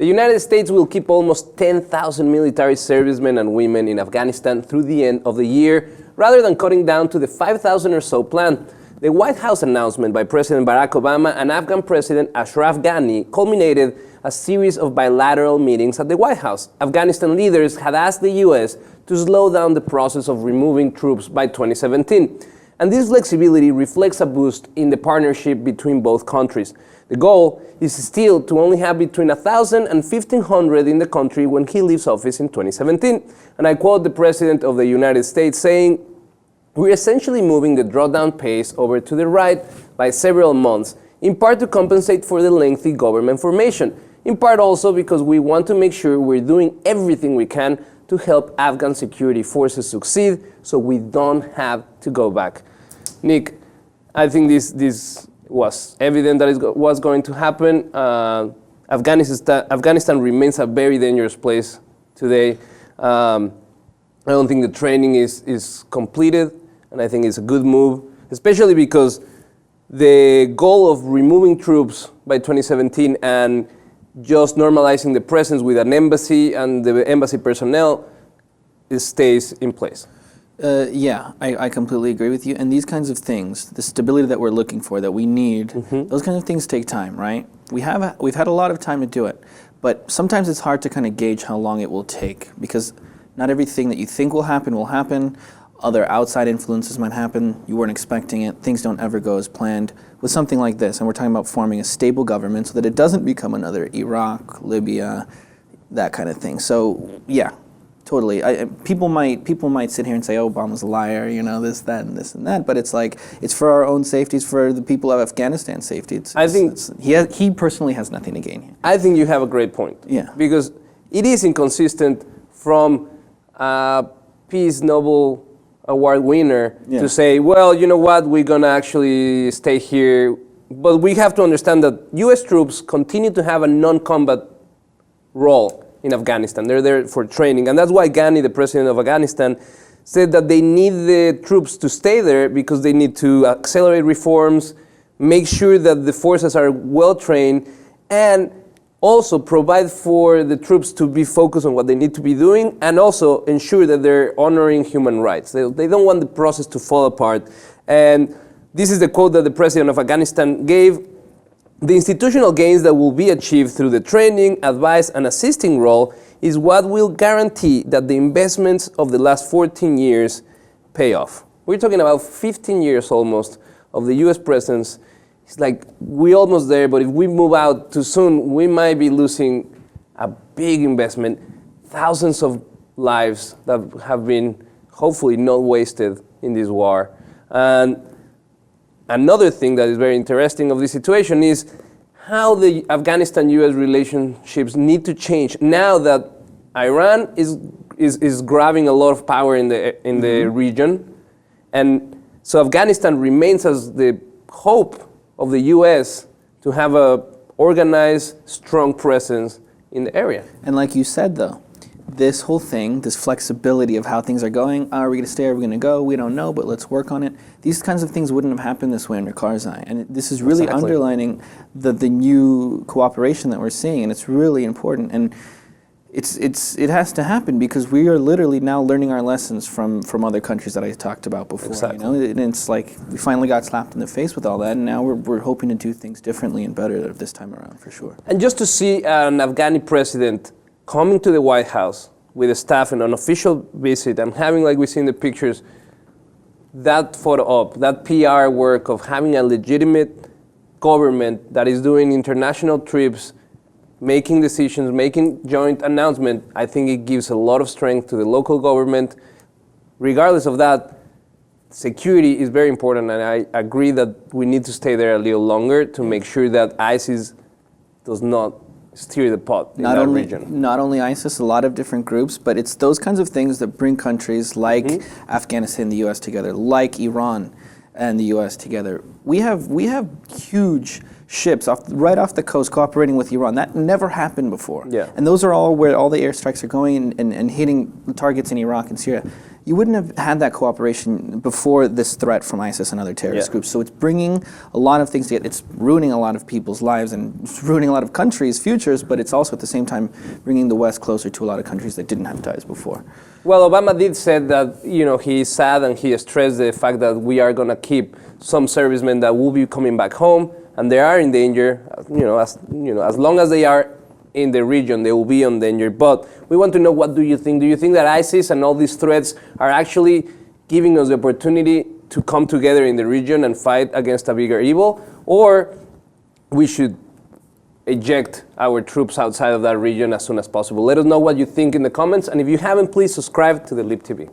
The United States will keep almost 10,000 military servicemen and women in Afghanistan through the end of the year, rather than cutting down to the 5,000 or so planned. The White House announcement by President Barack Obama and Afghan President Ashraf Ghani culminated a series of bilateral meetings at the White House. Afghanistan leaders had asked the U.S. to slow down the process of removing troops by 2017. And this flexibility reflects a boost in the partnership between both countries. The goal is still to only have between 1,000 and 1,500 in the country when he leaves office in 2017. And I quote the President of the United States saying, "We're essentially moving the drawdown pace over to the right by several months, in part to compensate for the lengthy government formation, in part also because we want to make sure we're doing everything we can to help Afghan security forces succeed so we don't have to go back." Nick, I think this was evident that it was going to happen. Afghanistan remains a very dangerous place today. I don't think the training is completed, and I think it's a good move, especially because the goal of removing troops by 2017 and just normalizing the presence with an embassy and the embassy personnel stays in place. Yeah, I completely agree with you. And these kinds of things, the stability that we're looking for, that we need, those kinds of things take time, right? We've had a lot of time to do it, but sometimes it's hard to kind of gauge how long it will take, because not everything that you think will happen will happen. Other outside influences might happen. You weren't expecting it. Things don't ever go as planned. With something like this, and we're talking about forming a stable government so that it doesn't become another Iraq, Libya, that kind of thing. So yeah, totally. People might sit here and say, "Oh, Obama's a liar," this, that, and this and that. But it's like, it's for our own safety. It's for the people of Afghanistan's safety. He personally has nothing to gain here. I think you have a great point. Yeah. Because it is inconsistent from Peace Nobel Award winner to say, well, you know what, we're going to actually stay here. But we have to understand that U.S. troops continue to have a non-combat role in Afghanistan. They're there for training. And that's why Ghani, the president of Afghanistan, said that they need the troops to stay there because they need to accelerate reforms, make sure that the forces are well trained, and also provide for the troops to be focused on what they need to be doing, and also ensure that they're honoring human rights. They don't want the process to fall apart. And this is the quote that the president of Afghanistan gave: "The institutional gains that will be achieved through the training, advice, and assisting role is what will guarantee that the investments of the last 14 years pay off." We're talking about 15 years almost of the U.S. presence. It's like, we're almost there, but if we move out too soon, we might be losing a big investment, thousands of lives that have been hopefully not wasted in this war. And another thing that is very interesting of this situation is how the Afghanistan-U.S. relationships need to change now that Iran is grabbing a lot of power in the region. And so Afghanistan remains as the hope of the U.S. to have a organized, strong presence in the area. And like you said, though, this whole thing, this flexibility of how things are going, are we going to stay, are we going to go, we don't know, but let's work on it. These kinds of things wouldn't have happened this way under Karzai. And this is really underlining the new cooperation that we're seeing, and it's really important. And it has to happen because we are literally now learning our lessons from other countries that I talked about before. Exactly. And it's like we finally got slapped in the face with all that, and now we're hoping to do things differently and better this time around, for sure. And just to see an Afghani president coming to the White House with a staff in an official visit and having, like we see in the pictures, that photo op, that PR work of having a legitimate government that is doing international trips, making decisions, making joint announcements, I think it gives a lot of strength to the local government. Regardless of that, security is very important, and I agree that we need to stay there a little longer to make sure that ISIS does not steer the pot in that region. Not only ISIS, a lot of different groups, but it's those kinds of things that bring countries like Afghanistan and the U.S. together, like Iran and the U.S. together. We have huge ships right off the coast cooperating with Iran. That never happened before. Yeah. And those are all where all the airstrikes are going and hitting targets in Iraq and Syria. You wouldn't have had that cooperation before this threat from ISIS and other terrorist groups. So it's bringing a lot of things together. It's ruining a lot of people's lives and it's ruining a lot of countries' futures, but it's also at the same time bringing the West closer to a lot of countries that didn't have ties before. Well, Obama did say that, he is sad and he stressed the fact that we are going to keep some servicemen that will be coming back home and they are in danger. As long as they are in the region, they will be in danger. But we want to know, what do you think? Do you think that ISIS and all these threats are actually giving us the opportunity to come together in the region and fight against a bigger evil? Or we should eject our troops outside of that region as soon as possible? Let us know what you think in the comments. And if you haven't, please subscribe to the Lip TV.